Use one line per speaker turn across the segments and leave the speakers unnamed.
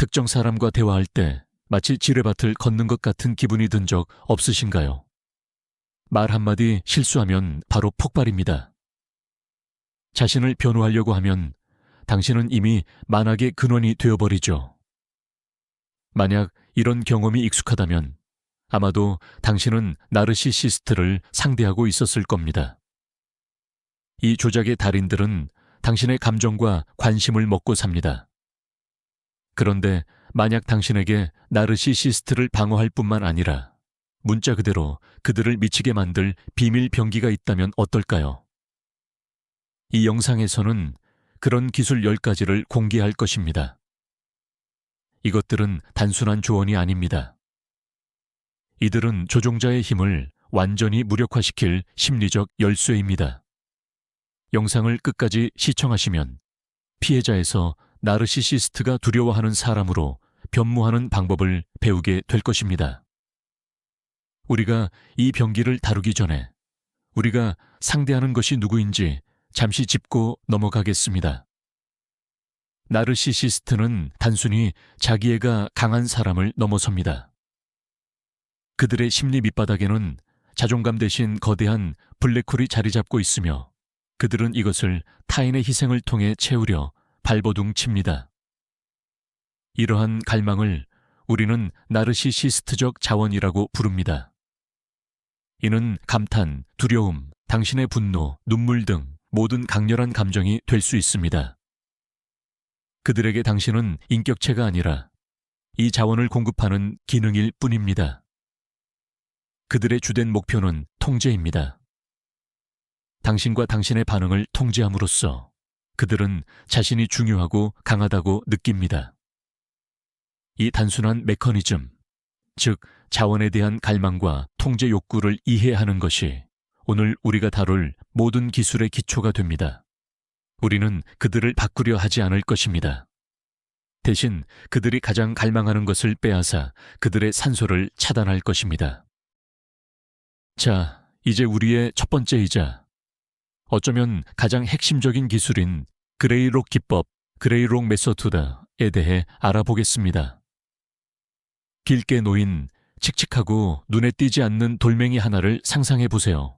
특정 사람과 대화할 때 마치 지뢰밭을 걷는 것 같은 기분이 든 적 없으신가요? 말 한마디 실수하면 바로 폭발입니다. 자신을 변호하려고 하면 당신은 이미 만악의 근원이 되어버리죠. 만약 이런 경험이 익숙하다면 아마도 당신은 나르시시스트를 상대하고 있었을 겁니다. 이 조작의 달인들은 당신의 감정과 관심을 먹고 삽니다. 그런데 만약 당신에게 나르시시스트를 방어할 뿐만 아니라 문자 그대로 그들을 미치게 만들 비밀 병기가 있다면 어떨까요? 이 영상에서는 그런 기술 10가지를 공개할 것입니다. 이것들은 단순한 조언이 아닙니다. 이들은 조종자의 힘을 완전히 무력화시킬 심리적 열쇠입니다. 영상을 끝까지 시청하시면 피해자에서 나르시시스트가 두려워하는 사람으로 변모하는 방법을 배우게 될 것입니다. 우리가 이 병기를 다루기 전에 우리가 상대하는 것이 누구인지 잠시 짚고 넘어가겠습니다. 나르시시스트는 단순히 자기애가 강한 사람을 넘어섭니다. 그들의 심리 밑바닥에는 자존감 대신 거대한 블랙홀이 자리 잡고 있으며 그들은 이것을 타인의 희생을 통해 채우려 발버둥 칩니다. 이러한 갈망을 우리는 나르시시스트적 자원이라고 부릅니다. 이는 감탄, 두려움, 당신의 분노, 눈물 등 모든 강렬한 감정이 될 수 있습니다. 그들에게 당신은 인격체가 아니라 이 자원을 공급하는 기능일 뿐입니다. 그들의 주된 목표는 통제입니다. 당신과 당신의 반응을 통제함으로써 그들은 자신이 중요하고 강하다고 느낍니다. 이 단순한 메커니즘, 즉 자원에 대한 갈망과 통제 욕구를 이해하는 것이 오늘 우리가 다룰 모든 기술의 기초가 됩니다. 우리는 그들을 바꾸려 하지 않을 것입니다. 대신 그들이 가장 갈망하는 것을 빼앗아 그들의 산소를 차단할 것입니다. 자, 이제 우리의 첫 번째이자 어쩌면 가장 핵심적인 기술인 그레이록 기법, 그레이록 메소드에 대해 알아보겠습니다. 길게 놓인 칙칙하고 눈에 띄지 않는 돌멩이 하나를 상상해 보세요.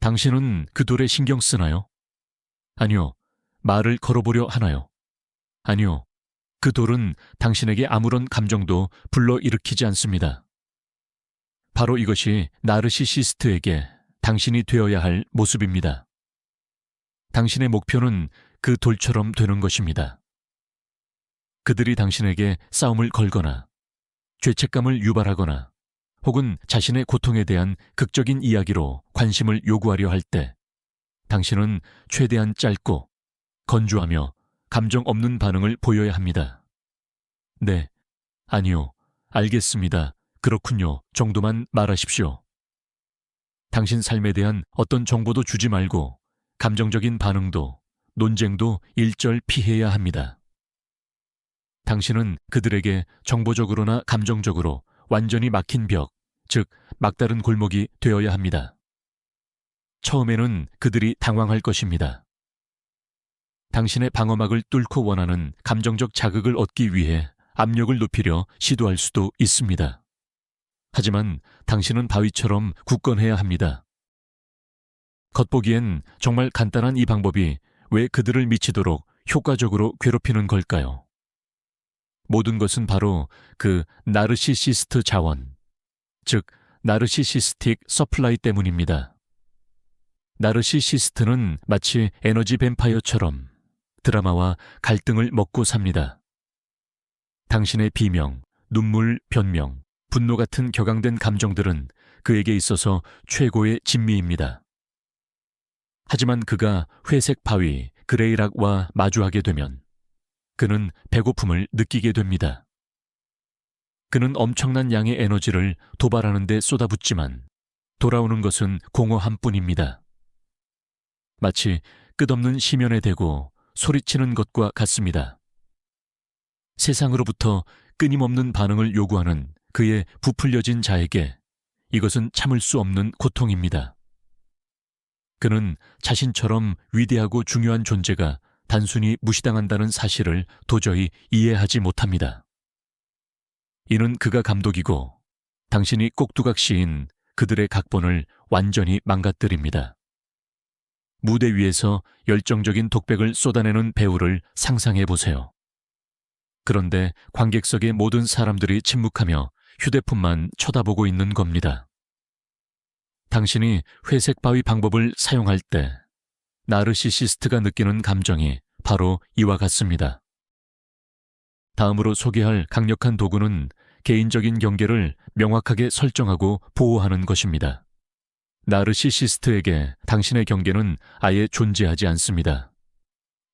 당신은 그 돌에 신경 쓰나요? 아니요. 말을 걸어보려 하나요? 아니요. 그 돌은 당신에게 아무런 감정도 불러일으키지 않습니다. 바로 이것이 나르시시스트에게 당신이 되어야 할 모습입니다. 당신의 목표는 그 돌처럼 되는 것입니다. 그들이 당신에게 싸움을 걸거나 죄책감을 유발하거나 혹은 자신의 고통에 대한 극적인 이야기로 관심을 요구하려 할 때 당신은 최대한 짧고 건조하며 감정 없는 반응을 보여야 합니다. 네, 아니요, 알겠습니다, 그렇군요 정도만 말하십시오. 당신 삶에 대한 어떤 정보도 주지 말고 감정적인 반응도 논쟁도 일절 피해야 합니다. 당신은 그들에게 정보적으로나 감정적으로 완전히 막힌 벽, 즉 막다른 골목이 되어야 합니다. 처음에는 그들이 당황할 것입니다. 당신의 방어막을 뚫고 원하는 감정적 자극을 얻기 위해 압력을 높이려 시도할 수도 있습니다. 하지만 당신은 바위처럼 굳건해야 합니다. 겉보기엔 정말 간단한 이 방법이 왜 그들을 미치도록 효과적으로 괴롭히는 걸까요? 모든 것은 바로 그 나르시시스트 자원, 즉 나르시시스틱 서플라이 때문입니다. 나르시시스트는 마치 에너지 뱀파이어처럼 드라마와 갈등을 먹고 삽니다. 당신의 비명, 눈물, 변명, 분노 같은 격앙된 감정들은 그에게 있어서 최고의 진미입니다. 하지만 그가 회색 바위, 그레이락과 마주하게 되면 그는 배고픔을 느끼게 됩니다. 그는 엄청난 양의 에너지를 도발하는 데 쏟아붓지만 돌아오는 것은 공허함 뿐입니다. 마치 끝없는 심연에 대고 소리치는 것과 같습니다. 세상으로부터 끊임없는 반응을 요구하는 그의 부풀려진 자에게 이것은 참을 수 없는 고통입니다. 그는 자신처럼 위대하고 중요한 존재가 단순히 무시당한다는 사실을 도저히 이해하지 못합니다. 이는 그가 감독이고 당신이 꼭두각시인 그들의 각본을 완전히 망가뜨립니다. 무대 위에서 열정적인 독백을 쏟아내는 배우를 상상해 보세요. 그런데 관객석의 모든 사람들이 침묵하며 휴대폰만 쳐다보고 있는 겁니다. 당신이 회색 바위 방법을 사용할 때 나르시시스트가 느끼는 감정이 바로 이와 같습니다. 다음으로 소개할 강력한 도구는 개인적인 경계를 명확하게 설정하고 보호하는 것입니다. 나르시시스트에게 당신의 경계는 아예 존재하지 않습니다.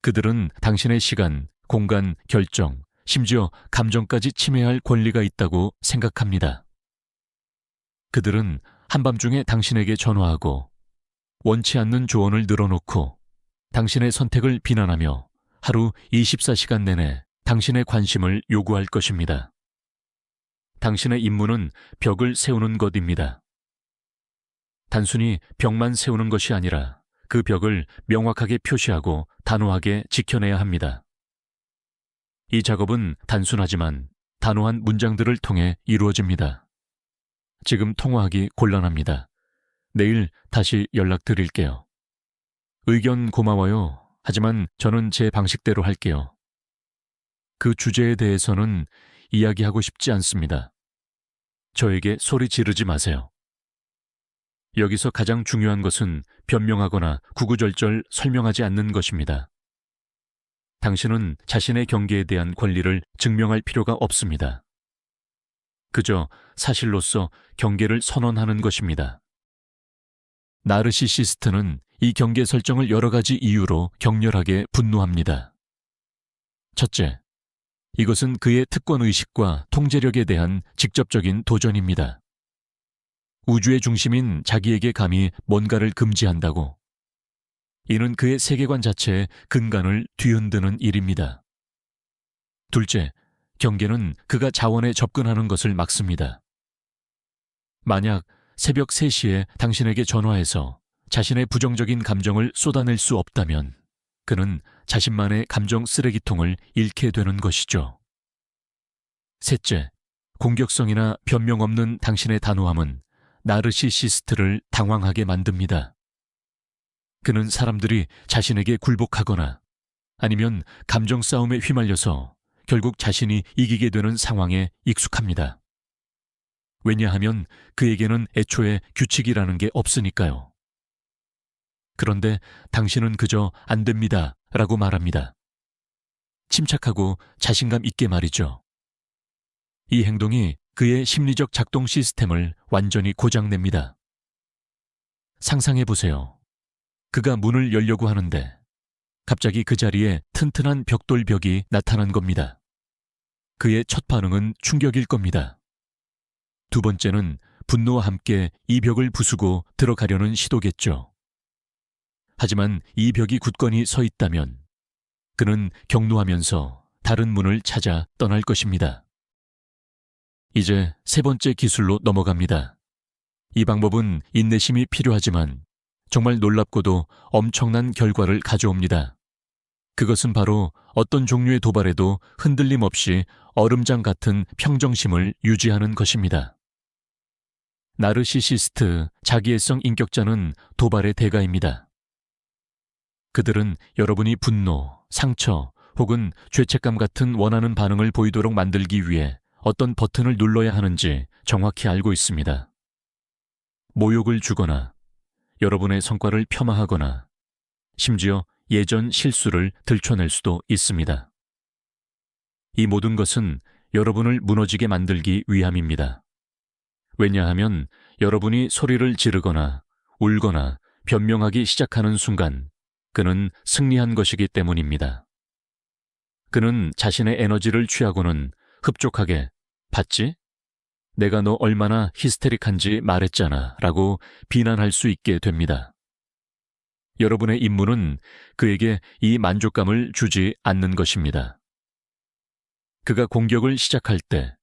그들은 당신의 시간, 공간, 결정, 심지어 감정까지 침해할 권리가 있다고 생각합니다. 그들은 한밤중에 당신에게 전화하고 원치 않는 조언을 늘어놓고 당신의 선택을 비난하며 하루 24시간 내내 당신의 관심을 요구할 것입니다. 당신의 임무는 벽을 세우는 것입니다. 단순히 벽만 세우는 것이 아니라 그 벽을 명확하게 표시하고 단호하게 지켜내야 합니다. 이 작업은 단순하지만 단호한 문장들을 통해 이루어집니다. 지금 통화하기 곤란합니다. 내일 다시 연락드릴게요. 의견 고마워요. 하지만 저는 제 방식대로 할게요. 그 주제에 대해서는 이야기하고 싶지 않습니다. 저에게 소리 지르지 마세요. 여기서 가장 중요한 것은 변명하거나 구구절절 설명하지 않는 것입니다. 당신은 자신의 경계에 대한 권리를 증명할 필요가 없습니다. 그저 사실로서 경계를 선언하는 것입니다. 나르시시스트는 이 경계 설정을 여러 가지 이유로 격렬하게 분노합니다. 첫째, 이것은 그의 특권의식과 통제력에 대한 직접적인 도전입니다. 우주의 중심인 자기에게 감히 뭔가를 금지한다고. 이는 그의 세계관 자체의 근간을 뒤흔드는 일입니다. 둘째, 경계는 그가 자원에 접근하는 것을 막습니다. 만약 새벽 3시에 당신에게 전화해서 자신의 부정적인 감정을 쏟아낼 수 없다면 그는 자신만의 감정 쓰레기통을 잃게 되는 것이죠. 셋째, 공격성이나 변명 없는 당신의 단호함은 나르시시스트를 당황하게 만듭니다. 그는 사람들이 자신에게 굴복하거나 아니면 감정 싸움에 휘말려서 결국 자신이 이기게 되는 상황에 익숙합니다. 왜냐하면 그에게는 애초에 규칙이라는 게 없으니까요. 그런데 당신은 그저 안 됩니다 라고 말합니다. 침착하고 자신감 있게 말이죠. 이 행동이 그의 심리적 작동 시스템을 완전히 고장냅니다. 상상해보세요. 그가 문을 열려고 하는데 갑자기 그 자리에 튼튼한 벽돌벽이 나타난 겁니다. 그의 첫 반응은 충격일 겁니다. 두 번째는 분노와 함께 이 벽을 부수고 들어가려는 시도겠죠. 하지만 이 벽이 굳건히 서 있다면 그는 격노하면서 다른 문을 찾아 떠날 것입니다. 이제 세 번째 기술로 넘어갑니다. 이 방법은 인내심이 필요하지만 정말 놀랍고도 엄청난 결과를 가져옵니다. 그것은 바로 어떤 종류의 도발에도 흔들림 없이 얼음장 같은 평정심을 유지하는 것입니다. 나르시시스트 자기애성 인격자는 도발의 대가입니다. 그들은 여러분이 분노, 상처 혹은 죄책감 같은 원하는 반응을 보이도록 만들기 위해 어떤 버튼을 눌러야 하는지 정확히 알고 있습니다. 모욕을 주거나 여러분의 성과를 폄하하거나 심지어 예전 실수를 들춰낼 수도 있습니다. 이 모든 것은 여러분을 무너지게 만들기 위함입니다. 왜냐하면 여러분이 소리를 지르거나 울거나 변명하기 시작하는 순간 그는 승리한 것이기 때문입니다. 그는 자신의 에너지를 취하고는 흡족하게 봤지? 내가 너 얼마나 히스테릭한지 말했잖아 라고 비난할 수 있게 됩니다. 여러분의 임무는 그에게 이 만족감을 주지 않는 것입니다. 그가 공격을 시작할 때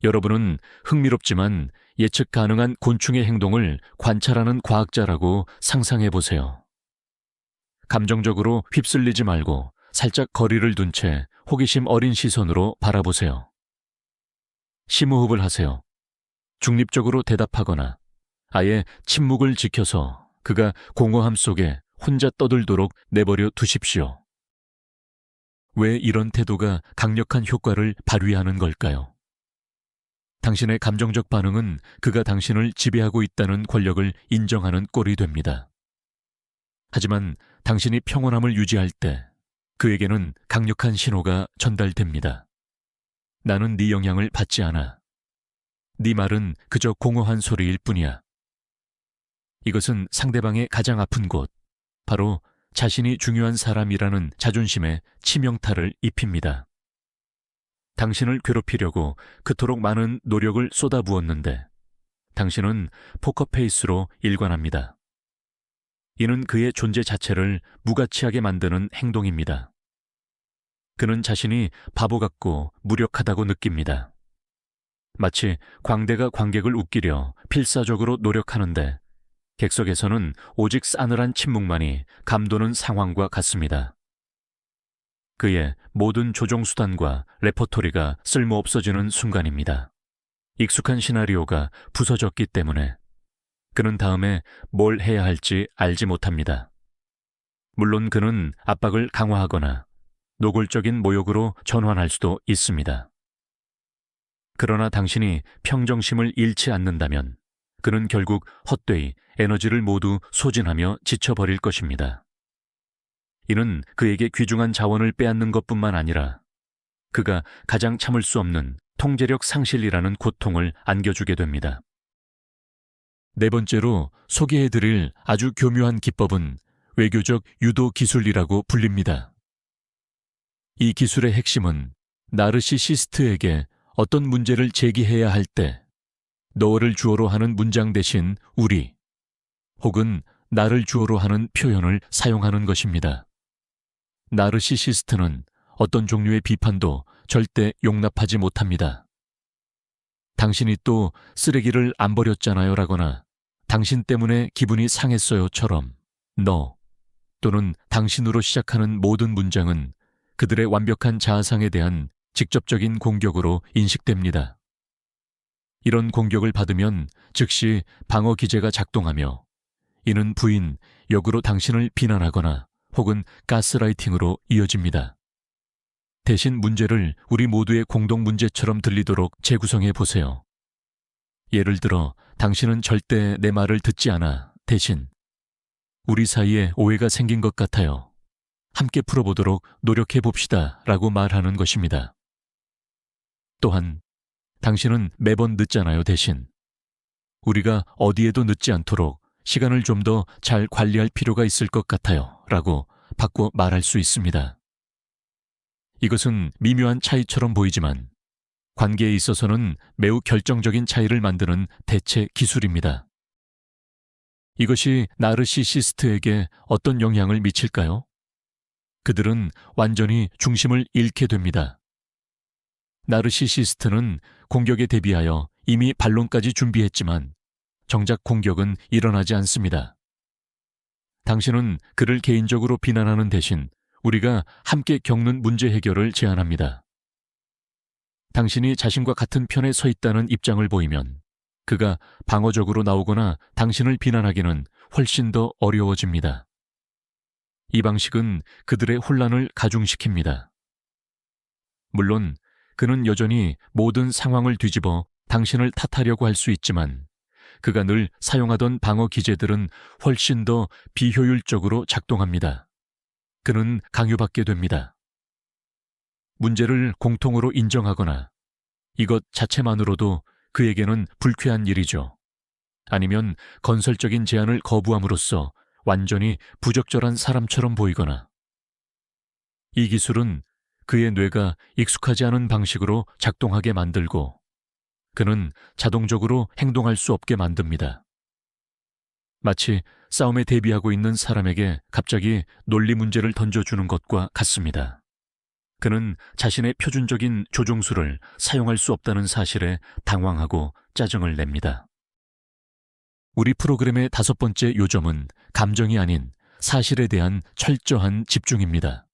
여러분은 흥미롭지만 예측 가능한 곤충의 행동을 관찰하는 과학자라고 상상해 보세요. 감정적으로 휩쓸리지 말고 살짝 거리를 둔 채 호기심 어린 시선으로 바라보세요. 심호흡을 하세요. 중립적으로 대답하거나 아예 침묵을 지켜서 그가 공허함 속에 혼자 떠들도록 내버려 두십시오. 왜 이런 태도가 강력한 효과를 발휘하는 걸까요? 당신의 감정적 반응은 그가 당신을 지배하고 있다는 권력을 인정하는 꼴이 됩니다. 하지만 당신이 평온함을 유지할 때 그에게는 강력한 신호가 전달됩니다. 나는 네 영향을 받지 않아. 네 말은 그저 공허한 소리일 뿐이야. 이것은 상대방의 가장 아픈 곳, 바로 자신이 중요한 사람이라는 자존심에 치명타를 입힙니다. 당신을 괴롭히려고 그토록 많은 노력을 쏟아부었는데 당신은 포커페이스로 일관합니다. 이는 그의 존재 자체를 무가치하게 만드는 행동입니다. 그는 자신이 바보 같고 무력하다고 느낍니다. 마치 광대가 관객을 웃기려 필사적으로 노력하는데 객석에서는 오직 싸늘한 침묵만이 감도는 상황과 같습니다. 그의 모든 조종수단과 레퍼토리가 쓸모없어지는 순간입니다. 익숙한 시나리오가 부서졌기 때문에 그는 다음에 뭘 해야 할지 알지 못합니다. 물론 그는 압박을 강화하거나 노골적인 모욕으로 전환할 수도 있습니다. 그러나 당신이 평정심을 잃지 않는다면 그는 결국 헛되이 에너지를 모두 소진하며 지쳐버릴 것입니다. 이는 그에게 귀중한 자원을 빼앗는 것뿐만 아니라 그가 가장 참을 수 없는 통제력 상실이라는 고통을 안겨주게 됩니다. 네 번째로 소개해드릴 아주 교묘한 기법은 외교적 유도 기술이라고 불립니다. 이 기술의 핵심은 나르시시스트에게 어떤 문제를 제기해야 할 때 너를 주어로 하는 문장 대신 우리 혹은 나를 주어로 하는 표현을 사용하는 것입니다. 나르시시스트는 어떤 종류의 비판도 절대 용납하지 못합니다. 당신이 또 쓰레기를 안 버렸잖아요 라거나 당신 때문에 기분이 상했어요처럼 너 또는 당신으로 시작하는 모든 문장은 그들의 완벽한 자아상에 대한 직접적인 공격으로 인식됩니다. 이런 공격을 받으면 즉시 방어 기제가 작동하며 이는 부인, 역으로 당신을 비난하거나 혹은 가스라이팅으로 이어집니다. 대신 문제를 우리 모두의 공동 문제처럼 들리도록 재구성해 보세요. 예를 들어 당신은 절대 내 말을 듣지 않아. 대신 우리 사이에 오해가 생긴 것 같아요. 함께 풀어보도록 노력해 봅시다 라고 말하는 것입니다. 또한 당신은 매번 늦잖아요. 대신 우리가 어디에도 늦지 않도록 시간을 좀 더 잘 관리할 필요가 있을 것 같아요 라고 바꿔 말할 수 있습니다. 이것은 미묘한 차이처럼 보이지만 관계에 있어서는 매우 결정적인 차이를 만드는 대체 기술입니다. 이것이 나르시시스트에게 어떤 영향을 미칠까요? 그들은 완전히 중심을 잃게 됩니다. 나르시시스트는 공격에 대비하여 이미 반론까지 준비했지만 정작 공격은 일어나지 않습니다. 당신은 그를 개인적으로 비난하는 대신 우리가 함께 겪는 문제 해결을 제안합니다. 당신이 자신과 같은 편에 서 있다는 입장을 보이면 그가 방어적으로 나오거나 당신을 비난하기는 훨씬 더 어려워집니다. 이 방식은 그들의 혼란을 가중시킵니다. 물론 그는 여전히 모든 상황을 뒤집어 당신을 탓하려고 할 수 있지만 그가 늘 사용하던 방어 기제들은 훨씬 더 비효율적으로 작동합니다. 그는 강요받게 됩니다. 문제를 공통으로 인정하거나 이것 자체만으로도 그에게는 불쾌한 일이죠. 아니면 건설적인 제안을 거부함으로써 완전히 부적절한 사람처럼 보이거나 이 기술은 그의 뇌가 익숙하지 않은 방식으로 작동하게 만들고 그는 자동적으로 행동할 수 없게 만듭니다. 마치 싸움에 대비하고 있는 사람에게 갑자기 논리 문제를 던져주는 것과 같습니다. 그는 자신의 표준적인 조종수를 사용할 수 없다는 사실에 당황하고 짜증을 냅니다. 우리 프로그램의 5번째 요점은 감정이 아닌 사실에 대한 철저한 집중입니다.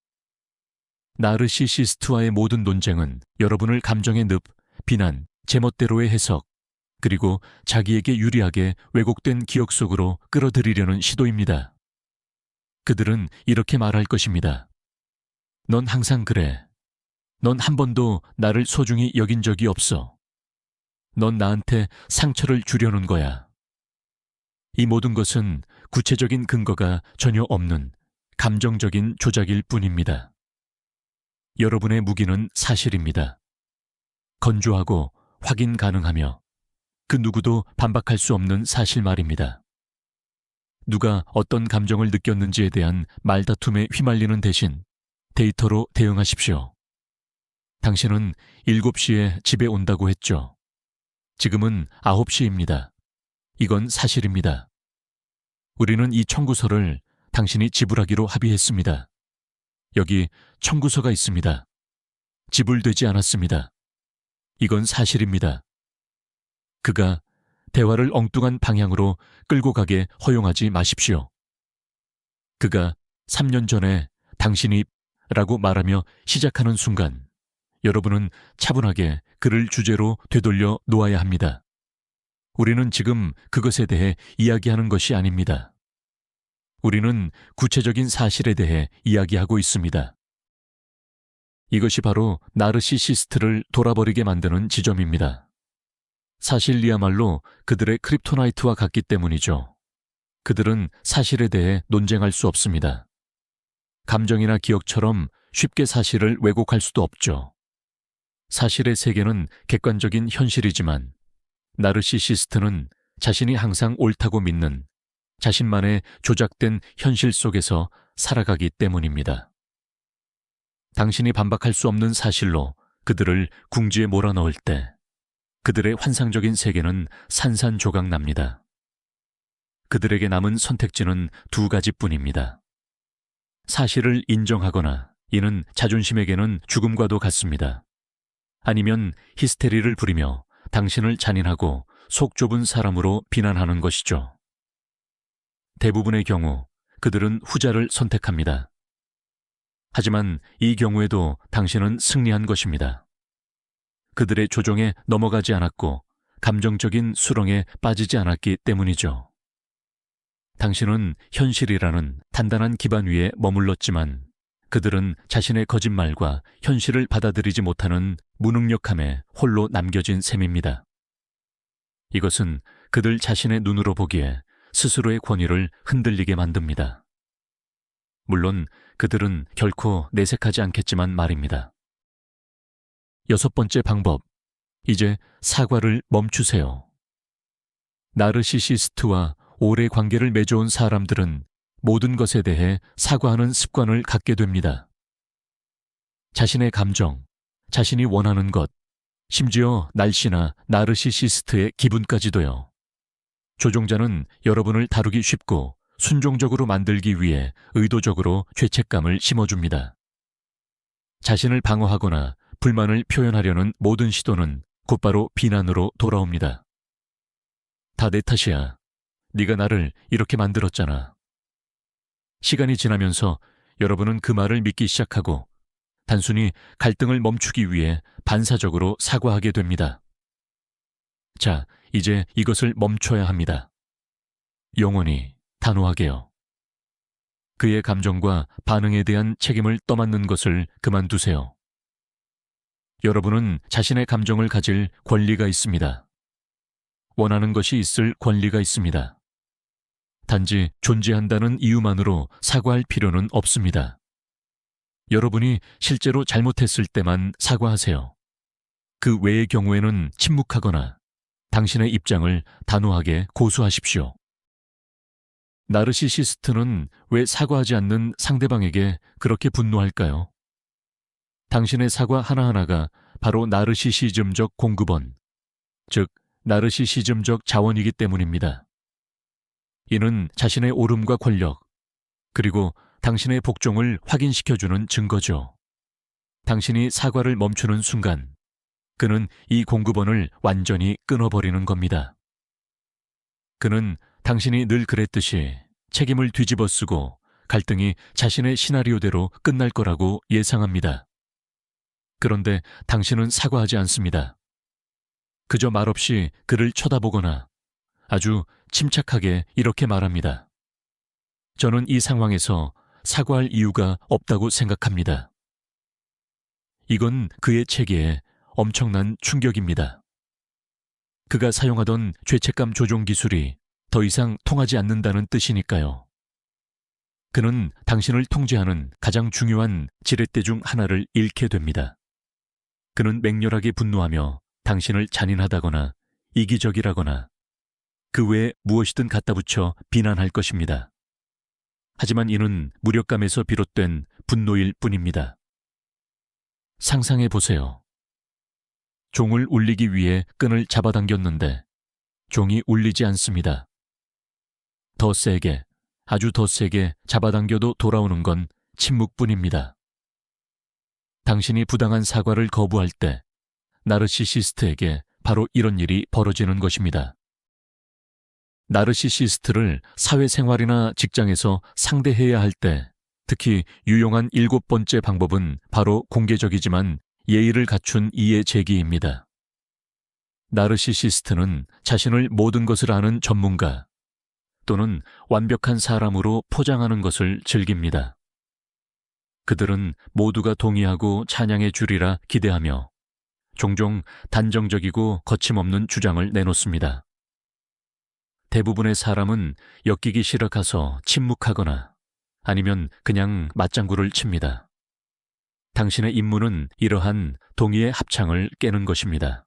나르시시스트와의 모든 논쟁은 여러분을 감정의 늪, 비난, 제멋대로의 해석, 그리고 자기에게 유리하게 왜곡된 기억 속으로 끌어들이려는 시도입니다. 그들은 이렇게 말할 것입니다. 넌 항상 그래. 넌 한 번도 나를 소중히 여긴 적이 없어. 넌 나한테 상처를 주려는 거야. 이 모든 것은 구체적인 근거가 전혀 없는 감정적인 조작일 뿐입니다. 여러분의 무기는 사실입니다. 건조하고 확인 가능하며 그 누구도 반박할 수 없는 사실 말입니다. 누가 어떤 감정을 느꼈는지에 대한 말다툼에 휘말리는 대신 데이터로 대응하십시오. 당신은 7시에 집에 온다고 했죠. 지금은 9시입니다. 이건 사실입니다. 우리는 이 청구서를 당신이 지불하기로 합의했습니다. 여기 청구서가 있습니다. 지불되지 않았습니다. 이건 사실입니다. 그가 대화를 엉뚱한 방향으로 끌고 가게 허용하지 마십시오. 그가 3년 전에 당신이 라고 말하며 시작하는 순간 여러분은 차분하게 그를 주제로 되돌려 놓아야 합니다. 우리는 지금 그것에 대해 이야기하는 것이 아닙니다. 우리는 구체적인 사실에 대해 이야기하고 있습니다. 이것이 바로 나르시시스트를 돌아버리게 만드는 지점입니다. 사실이야말로 그들의 크립토나이트와 같기 때문이죠. 그들은 사실에 대해 논쟁할 수 없습니다. 감정이나 기억처럼 쉽게 사실을 왜곡할 수도 없죠. 사실의 세계는 객관적인 현실이지만 나르시시스트는 자신이 항상 옳다고 믿는 자신만의 조작된 현실 속에서 살아가기 때문입니다. 당신이 반박할 수 없는 사실로 그들을 궁지에 몰아넣을 때 그들의 환상적인 세계는 산산조각 납니다. 그들에게 남은 선택지는 2가지뿐입니다. 사실을 인정하거나 이는 자존심에게는 죽음과도 같습니다. 아니면 히스테리를 부리며 당신을 잔인하고 속 좁은 사람으로 비난하는 것이죠. 대부분의 경우 그들은 후자를 선택합니다. 하지만 이 경우에도 당신은 승리한 것입니다. 그들의 조종에 넘어가지 않았고 감정적인 수렁에 빠지지 않았기 때문이죠. 당신은 현실이라는 단단한 기반 위에 머물렀지만 그들은 자신의 거짓말과 현실을 받아들이지 못하는 무능력함에 홀로 남겨진 셈입니다. 이것은 그들 자신의 눈으로 보기에 스스로의 권위를 흔들리게 만듭니다. 물론 그들은 결코 내색하지 않겠지만 말입니다. 6번째 방법, 이제 사과를 멈추세요. 나르시시스트와 오래 관계를 맺어온 사람들은 모든 것에 대해 사과하는 습관을 갖게 됩니다. 자신의 감정, 자신이 원하는 것, 심지어 날씨나 나르시시스트의 기분까지도요. 조종자는 여러분을 다루기 쉽고 순종적으로 만들기 위해 의도적으로 죄책감을 심어줍니다. 자신을 방어하거나 불만을 표현하려는 모든 시도는 곧바로 비난으로 돌아옵니다. 다 내 탓이야. 네가 나를 이렇게 만들었잖아. 시간이 지나면서 여러분은 그 말을 믿기 시작하고 단순히 갈등을 멈추기 위해 반사적으로 사과하게 됩니다. 자, 이제 이것을 멈춰야 합니다. 영원히, 단호하게요. 그의 감정과 반응에 대한 책임을 떠맡는 것을 그만두세요. 여러분은 자신의 감정을 가질 권리가 있습니다. 원하는 것이 있을 권리가 있습니다. 단지 존재한다는 이유만으로 사과할 필요는 없습니다. 여러분이 실제로 잘못했을 때만 사과하세요. 그 외의 경우에는 침묵하거나 당신의 입장을 단호하게 고수하십시오. 나르시시스트는 왜 사과하지 않는 상대방에게 그렇게 분노할까요? 당신의 사과 하나하나가 바로 나르시시즘적 공급원, 즉 나르시시즘적 자원이기 때문입니다. 이는 자신의 오름과 권력, 그리고 당신의 복종을 확인시켜주는 증거죠. 당신이 사과를 멈추는 순간 그는 이 공급원을 완전히 끊어버리는 겁니다. 그는 당신이 늘 그랬듯이 책임을 뒤집어쓰고 갈등이 자신의 시나리오대로 끝날 거라고 예상합니다. 그런데 당신은 사과하지 않습니다. 그저 말없이 그를 쳐다보거나 아주 침착하게 이렇게 말합니다. 저는 이 상황에서 사과할 이유가 없다고 생각합니다. 이건 그의 체계에 엄청난 충격입니다. 그가 사용하던 죄책감 조종 기술이 더 이상 통하지 않는다는 뜻이니까요. 그는 당신을 통제하는 가장 중요한 지렛대 중 하나를 잃게 됩니다. 그는 맹렬하게 분노하며 당신을 잔인하다거나 이기적이라거나 그 외에 무엇이든 갖다 붙여 비난할 것입니다. 하지만 이는 무력감에서 비롯된 분노일 뿐입니다. 상상해 보세요. 종을 울리기 위해 끈을 잡아당겼는데 종이 울리지 않습니다. 더 세게, 아주 더 세게 잡아당겨도 돌아오는 건 침묵뿐입니다. 당신이 부당한 사과를 거부할 때 나르시시스트에게 바로 이런 일이 벌어지는 것입니다. 나르시시스트를 사회생활이나 직장에서 상대해야 할 때 특히 유용한 7번째 방법은 바로 공개적이지만 예의를 갖춘 이해 제기입니다. 나르시시스트는 자신을 모든 것을 아는 전문가 또는 완벽한 사람으로 포장하는 것을 즐깁니다. 그들은 모두가 동의하고 찬양해 주리라 기대하며 종종 단정적이고 거침없는 주장을 내놓습니다. 대부분의 사람은 엮이기 싫어가서 침묵하거나 아니면 그냥 맞장구를 칩니다. 당신의 임무는 이러한 동의의 합창을 깨는 것입니다.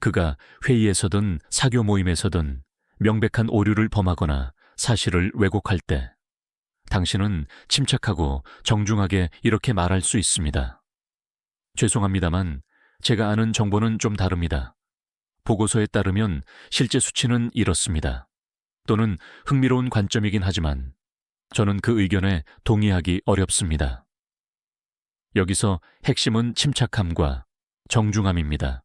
그가 회의에서든 사교 모임에서든 명백한 오류를 범하거나 사실을 왜곡할 때 당신은 침착하고 정중하게 이렇게 말할 수 있습니다. 죄송합니다만 제가 아는 정보는 좀 다릅니다. 보고서에 따르면 실제 수치는 이렇습니다. 또는 흥미로운 관점이긴 하지만 저는 그 의견에 동의하기 어렵습니다. 여기서 핵심은 침착함과 정중함입니다.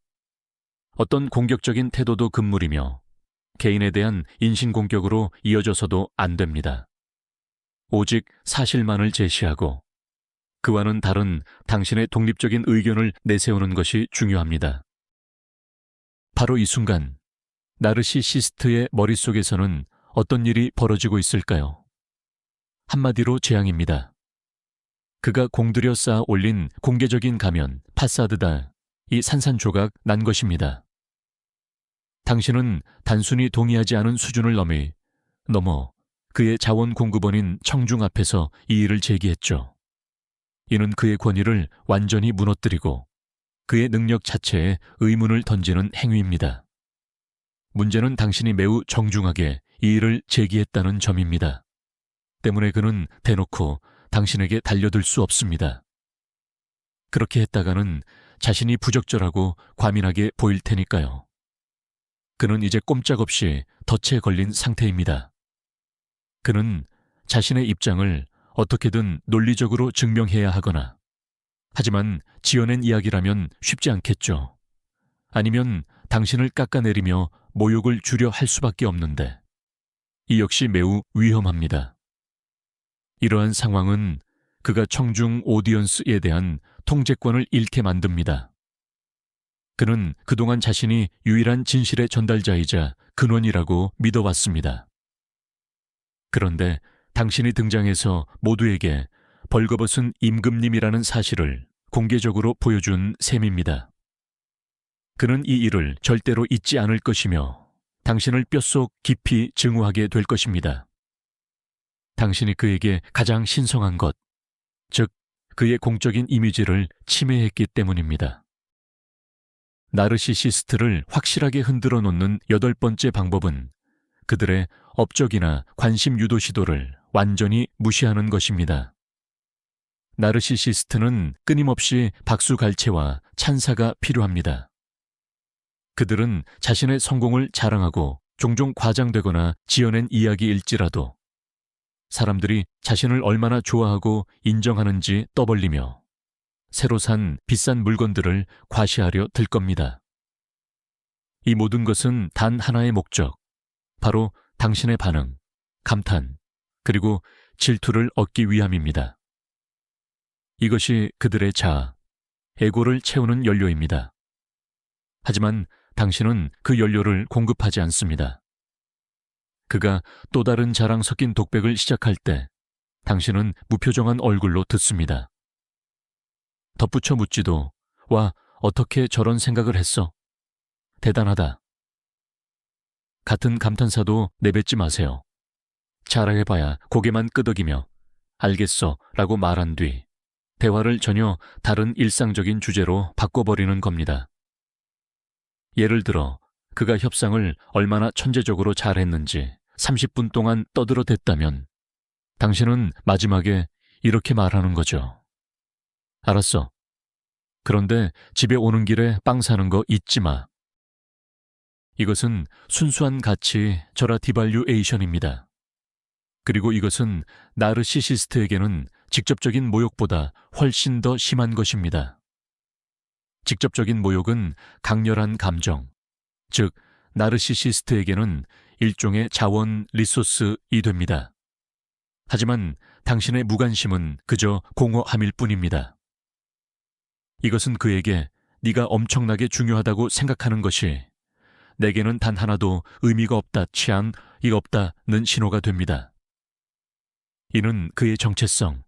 어떤 공격적인 태도도 금물이며 개인에 대한 인신공격으로 이어져서도 안 됩니다. 오직 사실만을 제시하고 그와는 다른 당신의 독립적인 의견을 내세우는 것이 중요합니다. 바로 이 순간 나르시시스트의 머릿속에서는 어떤 일이 벌어지고 있을까요? 한마디로 재앙입니다. 그가 공들여 쌓아 올린 공개적인 가면, 파사드다, 이 산산조각 난 것입니다. 당신은 단순히 동의하지 않은 수준을 넘어 그의 자원 공급원인 청중 앞에서 이 일을 제기했죠. 이는 그의 권위를 완전히 무너뜨리고 그의 능력 자체에 의문을 던지는 행위입니다. 문제는 당신이 매우 정중하게 이 일을 제기했다는 점입니다. 때문에 그는 대놓고 당신에게 달려들 수 없습니다. 그렇게 했다가는 자신이 부적절하고 과민하게 보일 테니까요. 그는 이제 꼼짝없이 덫에 걸린 상태입니다. 그는 자신의 입장을 어떻게든 논리적으로 증명해야 하거나 하지만 지어낸 이야기라면 쉽지 않겠죠. 아니면 당신을 깎아내리며 모욕을 주려 할 수밖에 없는데 이 역시 매우 위험합니다. 이러한 상황은 그가 청중 오디언스에 대한 통제권을 잃게 만듭니다. 그는 그동안 자신이 유일한 진실의 전달자이자 근원이라고 믿어왔습니다. 그런데 당신이 등장해서 모두에게 벌거벗은 임금님이라는 사실을 공개적으로 보여준 셈입니다. 그는 이 일을 절대로 잊지 않을 것이며 당신을 뼛속 깊이 증오하게 될 것입니다. 당신이 그에게 가장 신성한 것, 즉 그의 공적인 이미지를 침해했기 때문입니다. 나르시시스트를 확실하게 흔들어 놓는 8번째 방법은 그들의 업적이나 관심 유도 시도를 완전히 무시하는 것입니다. 나르시시스트는 끊임없이 박수갈채와 찬사가 필요합니다. 그들은 자신의 성공을 자랑하고 종종 과장되거나 지어낸 이야기일지라도 사람들이 자신을 얼마나 좋아하고 인정하는지 떠벌리며 새로 산 비싼 물건들을 과시하려 들 겁니다. 이 모든 것은 단 하나의 목적, 바로 당신의 반응, 감탄, 그리고 질투를 얻기 위함입니다. 이것이 그들의 자아, 에고를 채우는 연료입니다. 하지만 당신은 그 연료를 공급하지 않습니다. 그가 또 다른 자랑 섞인 독백을 시작할 때 당신은 무표정한 얼굴로 듣습니다. 덧붙여 묻지도 와, 어떻게 저런 생각을 했어? 대단하다. 같은 감탄사도 내뱉지 마세요. 잘해봐야 고개만 끄덕이며 알겠어 라고 말한 뒤 대화를 전혀 다른 일상적인 주제로 바꿔버리는 겁니다. 예를 들어 그가 협상을 얼마나 천재적으로 잘했는지 30분 동안 떠들어댔다면 당신은 마지막에 이렇게 말하는 거죠. 알았어. 그런데 집에 오는 길에 빵 사는 거 잊지 마. 이것은 순수한 가치 절하 디발류에이션입니다. 그리고 이것은 나르시시스트에게는 직접적인 모욕보다 훨씬 더 심한 것입니다. 직접적인 모욕은 강렬한 감정, 즉 나르시시스트에게는 일종의 자원 리소스이 됩니다. 하지만 당신의 무관심은 그저 공허함일 뿐입니다. 이것은 그에게 네가 엄청나게 중요하다고 생각하는 것이 내게는 단 하나도 의미가 없다, 취향이 없다는 신호가 됩니다. 이는 그의 정체성,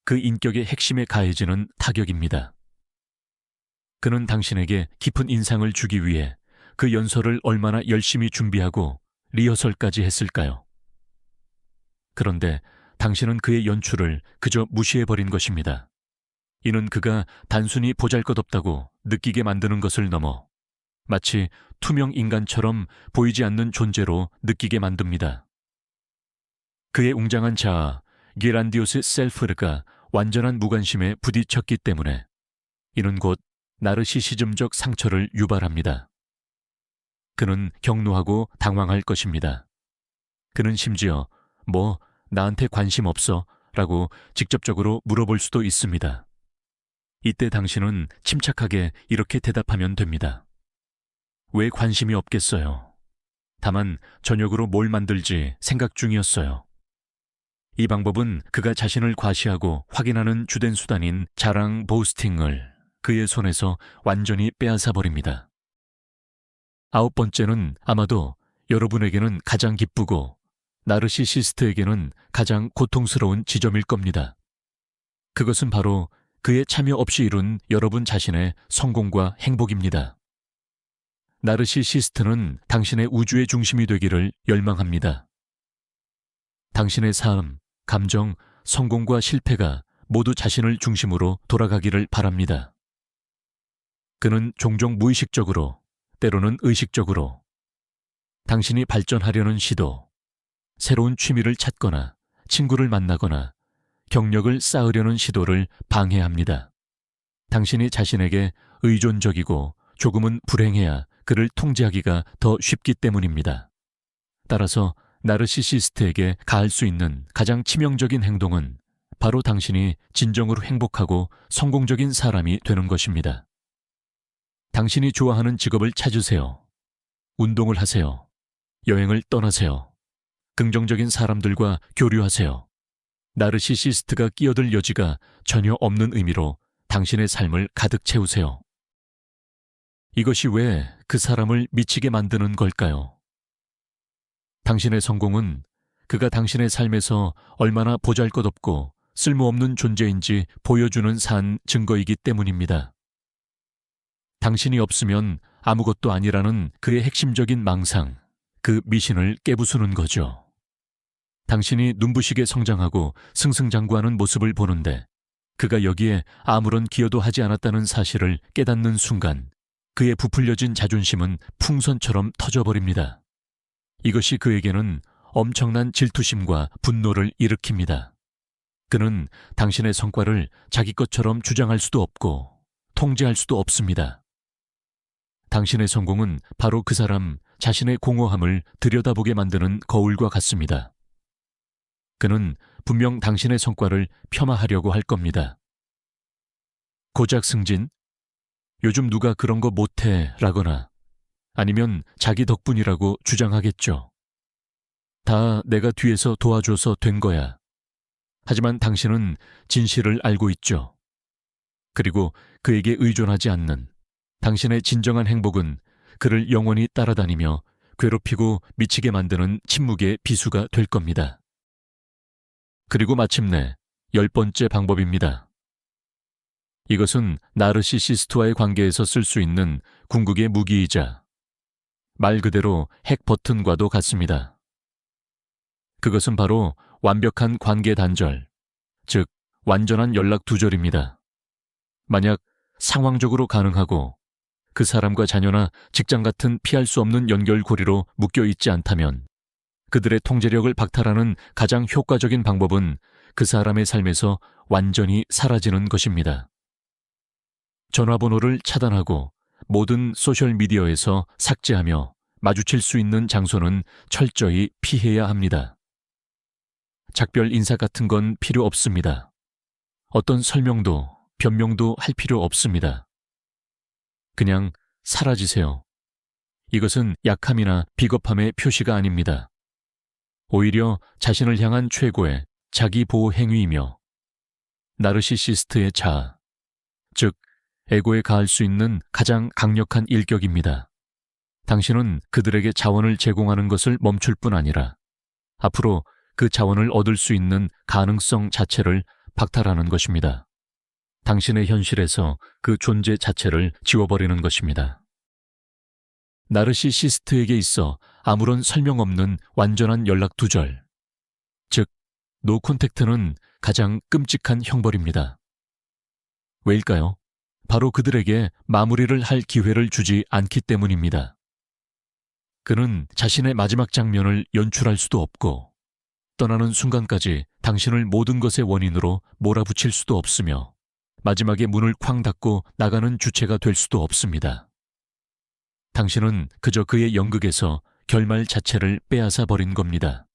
그 인격의 핵심에 가해지는 타격입니다. 그는 당신에게 깊은 인상을 주기 위해 그 연설을 얼마나 열심히 준비하고 리허설까지 했을까요? 그런데 당신은 그의 연출을 그저 무시해버린 것입니다. 이는 그가 단순히 보잘것없다고 느끼게 만드는 것을 넘어 마치 투명 인간처럼 보이지 않는 존재로 느끼게 만듭니다. 그의 웅장한 자아, 기란디오스 셀프르가 완전한 무관심에 부딪혔기 때문에 이는 곧 나르시시즘적 상처를 유발합니다. 그는 격노하고 당황할 것입니다. 그는 심지어 나한테 관심 없어? 라고 직접적으로 물어볼 수도 있습니다. 이때 당신은 침착하게 이렇게 대답하면 됩니다. 왜 관심이 없겠어요? 다만 저녁으로 뭘 만들지 생각 중이었어요. 이 방법은 그가 자신을 과시하고 확인하는 주된 수단인 자랑 보스팅을 그의 손에서 완전히 빼앗아 버립니다. 9번째는 아마도 여러분에게는 가장 기쁘고 나르시시스트에게는 가장 고통스러운 지점일 겁니다. 그것은 바로 그의 참여 없이 이룬 여러분 자신의 성공과 행복입니다. 나르시시스트는 당신의 우주의 중심이 되기를 열망합니다. 당신의 삶, 감정, 성공과 실패가 모두 자신을 중심으로 돌아가기를 바랍니다. 그는 종종 무의식적으로, 때로는 의식적으로 당신이 발전하려는 시도, 새로운 취미를 찾거나 친구를 만나거나 경력을 쌓으려는 시도를 방해합니다. 당신이 자신에게 의존적이고 조금은 불행해야 그를 통제하기가 더 쉽기 때문입니다. 따라서 나르시시스트에게 가할 수 있는 가장 치명적인 행동은 바로 당신이 진정으로 행복하고 성공적인 사람이 되는 것입니다. 당신이 좋아하는 직업을 찾으세요. 운동을 하세요. 여행을 떠나세요. 긍정적인 사람들과 교류하세요. 나르시시스트가 끼어들 여지가 전혀 없는 의미로 당신의 삶을 가득 채우세요. 이것이 왜 그 사람을 미치게 만드는 걸까요? 당신의 성공은 그가 당신의 삶에서 얼마나 보잘것없고 쓸모없는 존재인지 보여주는 산 증거이기 때문입니다. 당신이 없으면 아무것도 아니라는 그의 핵심적인 망상, 그 미신을 깨부수는 거죠. 당신이 눈부시게 성장하고 승승장구하는 모습을 보는데 그가 여기에 아무런 기여도 하지 않았다는 사실을 깨닫는 순간 그의 부풀려진 자존심은 풍선처럼 터져버립니다. 이것이 그에게는 엄청난 질투심과 분노를 일으킵니다. 그는 당신의 성과를 자기 것처럼 주장할 수도 없고 통제할 수도 없습니다. 당신의 성공은 바로 그 사람 자신의 공허함을 들여다보게 만드는 거울과 같습니다. 그는 분명 당신의 성과를 폄하하려고 할 겁니다. 고작 승진? 요즘 누가 그런 거 못해 라거나 아니면 자기 덕분이라고 주장하겠죠. 다 내가 뒤에서 도와줘서 된 거야. 하지만 당신은 진실을 알고 있죠. 그리고 그에게 의존하지 않는 당신의 진정한 행복은 그를 영원히 따라다니며 괴롭히고 미치게 만드는 침묵의 비수가 될 겁니다. 그리고 마침내 10번째 방법입니다. 이것은 나르시시스트와의 관계에서 쓸 수 있는 궁극의 무기이자 말 그대로 핵 버튼과도 같습니다. 그것은 바로 완벽한 관계 단절, 즉 완전한 연락 두절입니다. 만약 상황적으로 가능하고 그 사람과 자녀나 직장 같은 피할 수 없는 연결고리로 묶여 있지 않다면 그들의 통제력을 박탈하는 가장 효과적인 방법은 그 사람의 삶에서 완전히 사라지는 것입니다. 전화번호를 차단하고 모든 소셜미디어에서 삭제하며 마주칠 수 있는 장소는 철저히 피해야 합니다. 작별 인사 같은 건 필요 없습니다. 어떤 설명도 변명도 할 필요 없습니다. 그냥 사라지세요. 이것은 약함이나 비겁함의 표시가 아닙니다. 오히려 자신을 향한 최고의 자기 보호 행위이며 나르시시스트의 자아, 즉 에고에 가할 수 있는 가장 강력한 일격입니다. 당신은 그들에게 자원을 제공하는 것을 멈출 뿐 아니라 앞으로 그 자원을 얻을 수 있는 가능성 자체를 박탈하는 것입니다. 당신의 현실에서 그 존재 자체를 지워버리는 것입니다. 나르시시스트에게 있어 아무런 설명 없는 완전한 연락 두절, 즉 노 콘택트는 가장 끔찍한 형벌입니다. 왜일까요? 바로 그들에게 마무리를 할 기회를 주지 않기 때문입니다. 그는 자신의 마지막 장면을 연출할 수도 없고 떠나는 순간까지 당신을 모든 것의 원인으로 몰아붙일 수도 없으며 마지막에 문을 쾅 닫고 나가는 주체가 될 수도 없습니다. 당신은 그저 그의 연극에서 결말 자체를 빼앗아 버린 겁니다.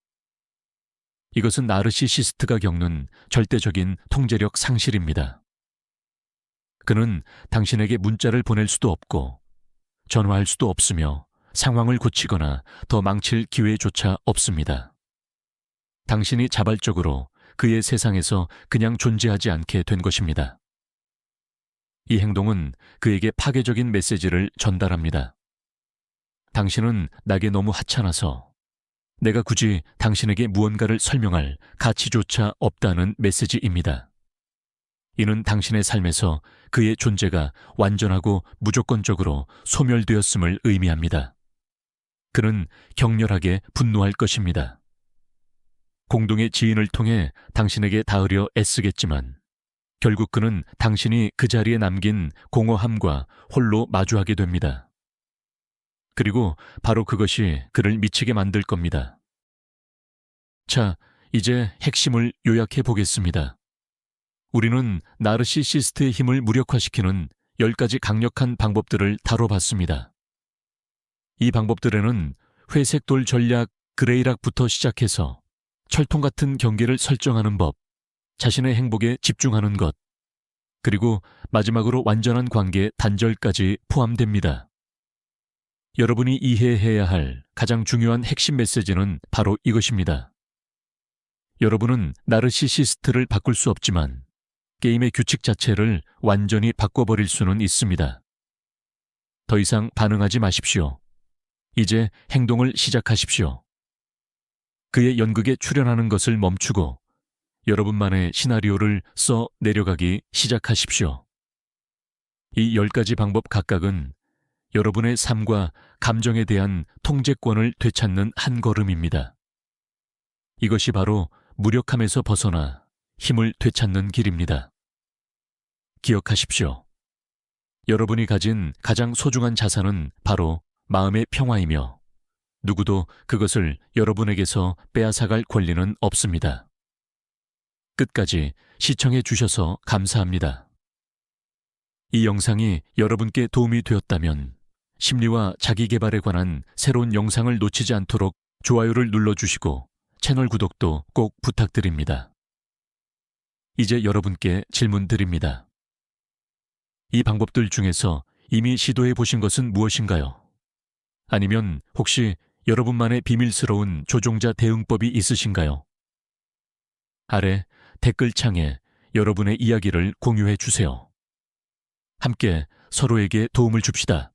이것은 나르시시스트가 겪는 절대적인 통제력 상실입니다. 그는 당신에게 문자를 보낼 수도 없고 전화할 수도 없으며 상황을 고치거나 더 망칠 기회조차 없습니다. 당신이 자발적으로 그의 세상에서 그냥 존재하지 않게 된 것입니다. 이 행동은 그에게 파괴적인 메시지를 전달합니다. 당신은 나에게 너무 하찮아서 내가 굳이 당신에게 무언가를 설명할 가치조차 없다는 메시지입니다. 이는 당신의 삶에서 그의 존재가 완전하고 무조건적으로 소멸되었음을 의미합니다. 그는 격렬하게 분노할 것입니다. 공동의 지인을 통해 당신에게 닿으려 애쓰겠지만 결국 그는 당신이 그 자리에 남긴 공허함과 홀로 마주하게 됩니다. 그리고 바로 그것이 그를 미치게 만들 겁니다. 자, 이제 핵심을 요약해 보겠습니다. 우리는 나르시시스트의 힘을 무력화시키는 10가지 강력한 방법들을 다뤄봤습니다. 이 방법들에는 회색돌 전략 그레이락부터 시작해서 철통 같은 경계를 설정하는 법, 자신의 행복에 집중하는 것, 그리고 마지막으로 완전한 관계 단절까지 포함됩니다. 여러분이 이해해야 할 가장 중요한 핵심 메시지는 바로 이것입니다. 여러분은 나르시시스트를 바꿀 수 없지만 게임의 규칙 자체를 완전히 바꿔버릴 수는 있습니다. 더 이상 반응하지 마십시오. 이제 행동을 시작하십시오. 그의 연극에 출연하는 것을 멈추고 여러분만의 시나리오를 써 내려가기 시작하십시오. 이 10가지 방법 각각은 여러분의 삶과 감정에 대한 통제권을 되찾는 한 걸음입니다. 이것이 바로 무력함에서 벗어나 힘을 되찾는 길입니다. 기억하십시오. 여러분이 가진 가장 소중한 자산은 바로 마음의 평화이며 누구도 그것을 여러분에게서 빼앗아갈 권리는 없습니다. 끝까지 시청해 주셔서 감사합니다. 이 영상이 여러분께 도움이 되었다면 심리와 자기계발에 관한 새로운 영상을 놓치지 않도록 좋아요를 눌러주시고 채널 구독도 꼭 부탁드립니다. 이제 여러분께 질문 드립니다. 이 방법들 중에서 이미 시도해 보신 것은 무엇인가요? 아니면 혹시 여러분만의 비밀스러운 조종자 대응법이 있으신가요? 아래 댓글창에 여러분의 이야기를 공유해 주세요. 함께 서로에게 도움을 줍시다.